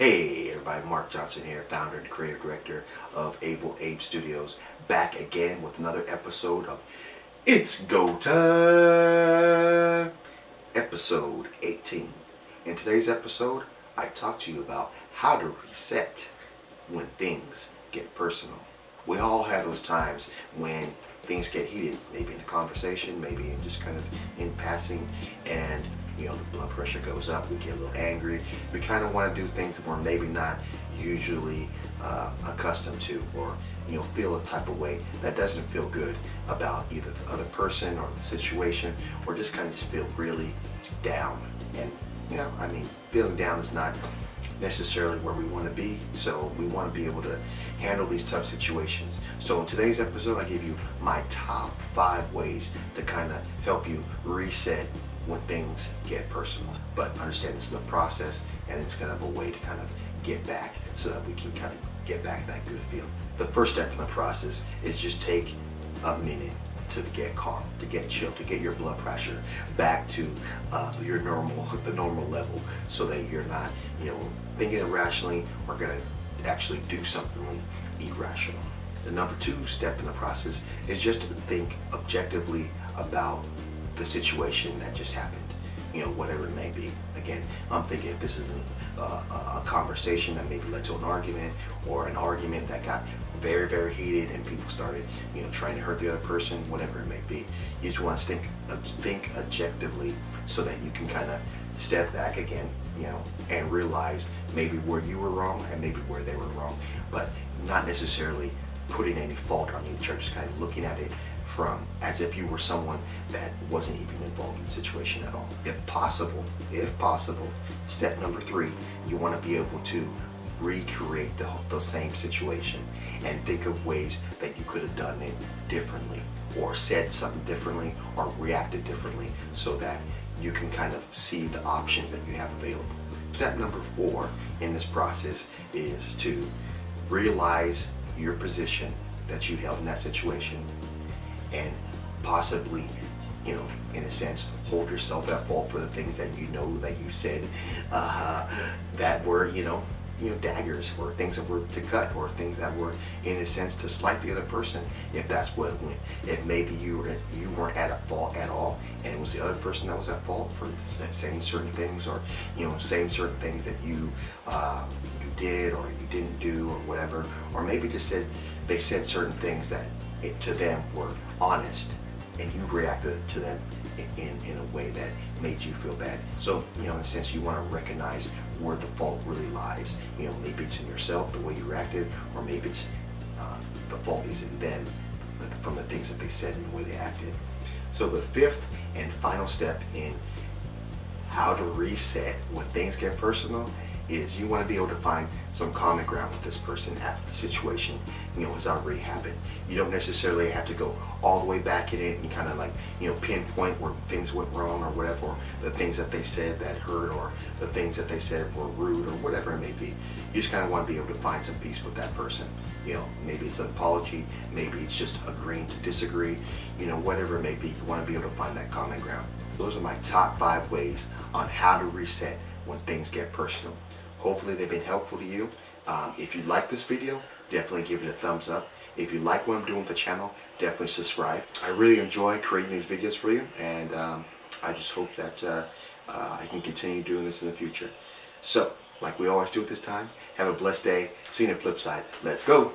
Hey everybody, Mark Johnson here, founder and creative director of Able Abe Studios, back again with another episode of It's Go Time, episode 18. In today's episode, I talk to you about how to reset when things get personal. We all have those times when things get heated, maybe in a conversation, maybe in just kind of in passing, and the blood pressure goes up, we get a little angry, we kind of want to do things that we're maybe not usually accustomed to, or feel a type of way that doesn't feel good about either the other person or the situation, or just kind of just feel really down. And feeling down is not necessarily where we want to be, so we want to be able to handle these tough situations. So in today's episode, I give you my top 5 ways to kind of help you reset when things get personal. But understand this is a process, and it's kind of a way to kind of get back so that we can kind of get back that good feeling. The first step in the process is just take a minute to get calm, to get chill, to get your blood pressure back to the normal level, so that you're not thinking irrationally or going to actually do something irrational. The number 2 step in the process is just to think objectively about the situation that just happened, whatever it may be. Again, I'm thinking if this is a conversation that maybe led to an argument, or an argument that got very, very heated and people started, trying to hurt the other person, whatever it may be. You just want to think objectively, so that you can kind of step back again, and realize maybe where you were wrong and maybe where they were wrong, but not necessarily putting any fault on each other, just kind of looking at it from as if you were someone that wasn't even involved in the situation at all. If possible, step number 3, you want to be able to recreate the same situation and think of ways that you could have done it differently, or said something differently, or reacted differently, so that you can kind of see the options that you have available. Step number 4 in this process is to realize your position that you held in that situation, and possibly, in a sense, hold yourself at fault for the things that that you said that were, daggers, or things that were to cut, or things that were, in a sense, to slight the other person, if that's what it went. If maybe you weren't at fault at all, and it was the other person that was at fault for saying certain things, or saying certain things that you did or you didn't do, or whatever, or maybe just they said certain things that to them were honest, and you reacted to them in a way that made you feel bad. So, in a sense, you want to recognize where the fault really lies. Maybe it's in yourself, the way you reacted, or maybe it's the fault is in them, from the things that they said and the way they acted. So the 5th and final step in how to reset when things get personal is you want to be able to find some common ground with this person after the situation has already happened. You don't necessarily have to go all the way back in it and kind of like pinpoint where things went wrong, or whatever, or the things that they said that hurt, or the things that they said were rude, or whatever it may be. You just kind of want to be able to find some peace with that person. Maybe it's an apology, maybe it's just agreeing to disagree, whatever it may be. You want to be able to find that common ground. Those are my top 5 ways on how to reset when things get personal. Hopefully they've been helpful to you. If you like this video, definitely give it a thumbs up. If you like what I'm doing with the channel, definitely subscribe. I really enjoy creating these videos for you, and I just hope that I can continue doing this in the future. So, like we always do at this time, have a blessed day. See you on the flip side. Let's go.